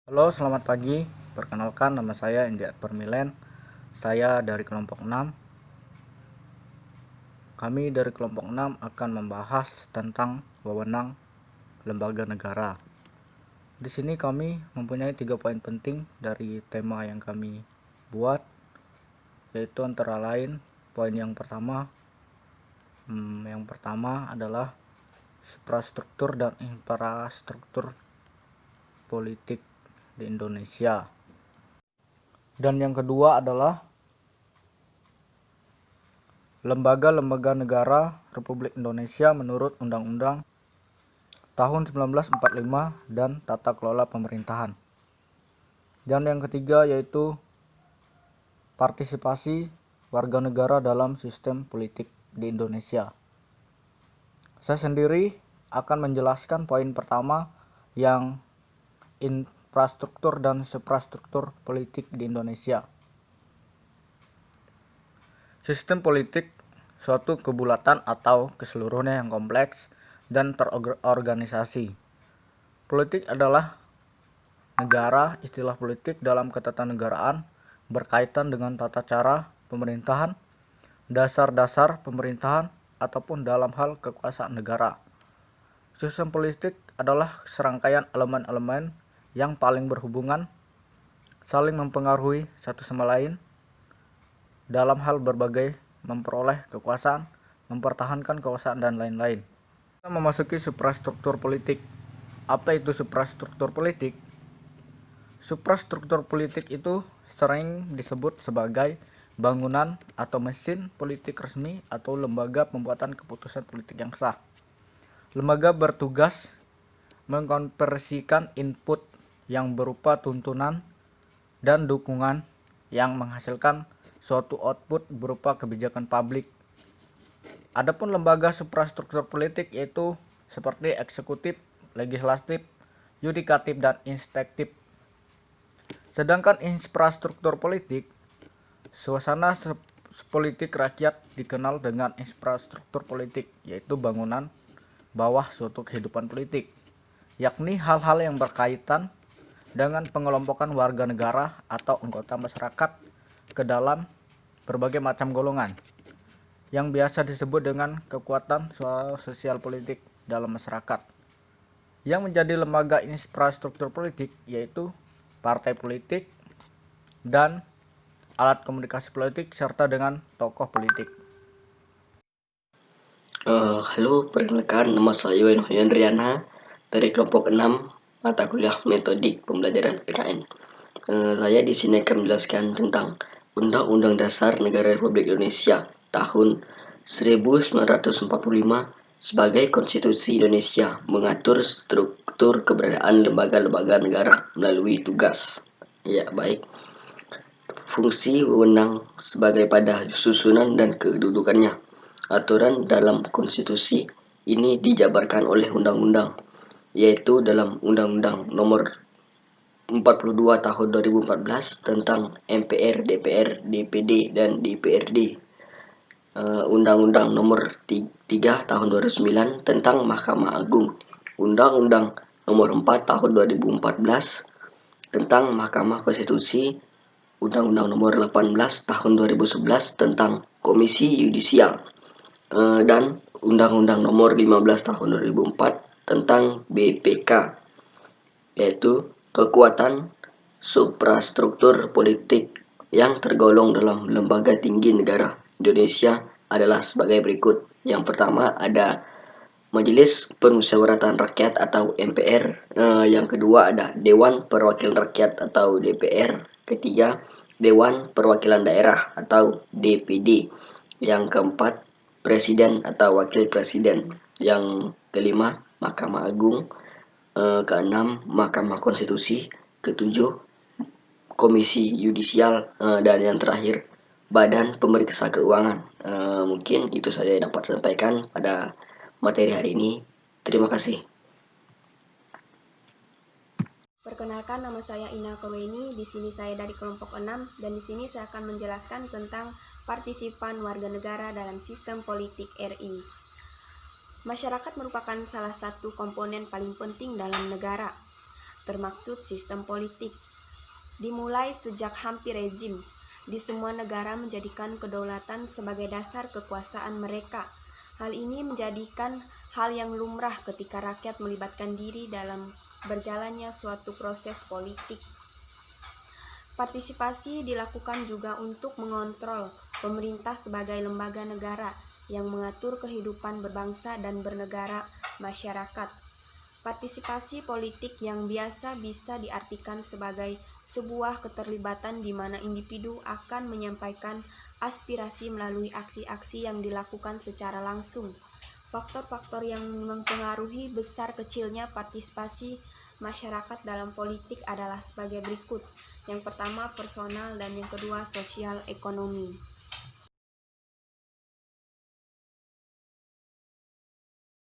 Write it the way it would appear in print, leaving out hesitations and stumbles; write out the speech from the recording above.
Halo, selamat pagi. Perkenalkan, nama saya Indi Akbar Milen. Saya dari kelompok 6. Kami dari kelompok 6 akan membahas tentang wewenang lembaga negara. Di sini kami mempunyai 3 poin penting dari tema yang kami buat, yaitu antara lain poin yang pertama adalah suprastruktur dan infrastruktur politik di Indonesia. Dan yang kedua adalah lembaga-lembaga negara Republik Indonesia menurut Undang-Undang tahun 1945 dan tata kelola pemerintahan. Dan yang ketiga yaitu partisipasi warga negara dalam sistem politik di Indonesia. Saya sendiri akan menjelaskan poin pertama yang infrastruktur dan suprastruktur politik di Indonesia. Sistem politik suatu kebulatan atau keseluruhannya yang kompleks dan terorganisasi. Politik adalah negara. Istilah politik dalam ketatanegaraan berkaitan dengan tata cara pemerintahan, dasar-dasar pemerintahan, ataupun dalam hal kekuasaan negara. Sistem politik adalah serangkaian elemen-elemen yang paling berhubungan, saling mempengaruhi satu sama lain dalam hal berbagai memperoleh kekuasaan, mempertahankan kekuasaan, dan lain-lain. Kita memasuki suprastruktur politik. Apa itu suprastruktur politik? Suprastruktur politik itu sering disebut sebagai bangunan atau mesin politik resmi atau lembaga pembuatan keputusan politik yang sah. Lembaga bertugas mengkonversikan input yang berupa tuntunan dan dukungan yang menghasilkan suatu output berupa kebijakan publik. Adapun lembaga suprastruktur politik yaitu seperti eksekutif, legislatif, yudikatif, dan inspektif. Sedangkan infrastruktur politik, suasana politik rakyat dikenal dengan infrastruktur politik, yaitu bangunan bawah suatu kehidupan politik, yakni hal-hal yang berkaitan dengan pengelompokan warga negara atau anggota masyarakat ke dalam berbagai macam golongan, yang biasa disebut dengan kekuatan sosial politik dalam masyarakat. Yang menjadi lembaga infrastruktur politik yaitu partai politik dan alat komunikasi politik serta dengan tokoh politik. Halo, perkenalkan nama saya Hendriana dari kelompok 6 mata kuliah metodik pembelajaran PKN. Saya di sini akan menjelaskan tentang Undang-Undang Dasar Negara Republik Indonesia tahun 1945 sebagai Konstitusi Indonesia mengatur struktur keberadaan lembaga-lembaga negara melalui tugas. Ya, baik. Fungsi wewenang sebagai pada susunan dan kedudukannya. Aturan dalam konstitusi ini dijabarkan oleh undang-undang, yaitu dalam Undang-Undang Nomor 42 Tahun 2014 tentang MPR, DPR, DPD, dan DPRD. Undang-Undang Nomor 3 Tahun 2009 tentang Mahkamah Agung. Undang-Undang Nomor 4 Tahun 2014 tentang Mahkamah Konstitusi. Undang-Undang Nomor 18 Tahun 2011 tentang Komisi Yudisial. Dan Undang-Undang Nomor 15 Tahun 2004 tentang BPK, yaitu kekuatan suprastruktur politik yang tergolong dalam lembaga tinggi negara Indonesia adalah sebagai berikut. Yang pertama ada Majelis Permusyawaratan Rakyat atau MPR. Yang kedua ada Dewan Perwakilan Rakyat atau DPR. Ketiga, Dewan Perwakilan Daerah atau DPD. Yang keempat, Presiden atau Wakil Presiden. Yang kelima, Mahkamah Agung. Keenam, Mahkamah Konstitusi. Ketujuh, Komisi Yudisial. Dan yang terakhir, Badan Pemeriksa Keuangan. Mungkin itu saja yang dapat saya sampaikan pada materi hari ini. Terima kasih. Perkenalkan, nama saya Ina Koweni. Di sini saya dari kelompok 6 dan di sini saya akan menjelaskan tentang partisipan warga negara dalam sistem politik RI. Masyarakat merupakan salah satu komponen paling penting dalam negara. termaksud sistem politik. Dimulai sejak hampir rezim, di semua negara menjadikan kedaulatan sebagai dasar kekuasaan mereka. Hal ini menjadikan hal yang lumrah ketika rakyat melibatkan diri dalam berjalannya suatu proses politik. Partisipasi dilakukan juga untuk mengontrol pemerintah sebagai lembaga negara yang mengatur kehidupan berbangsa dan bernegara masyarakat. Partisipasi politik yang biasa bisa diartikan sebagai sebuah keterlibatan di mana individu akan menyampaikan aspirasi melalui aksi-aksi yang dilakukan secara langsung. Faktor-faktor yang mempengaruhi besar kecilnya partisipasi masyarakat dalam politik adalah sebagai berikut. Yang pertama personal dan yang kedua sosial ekonomi.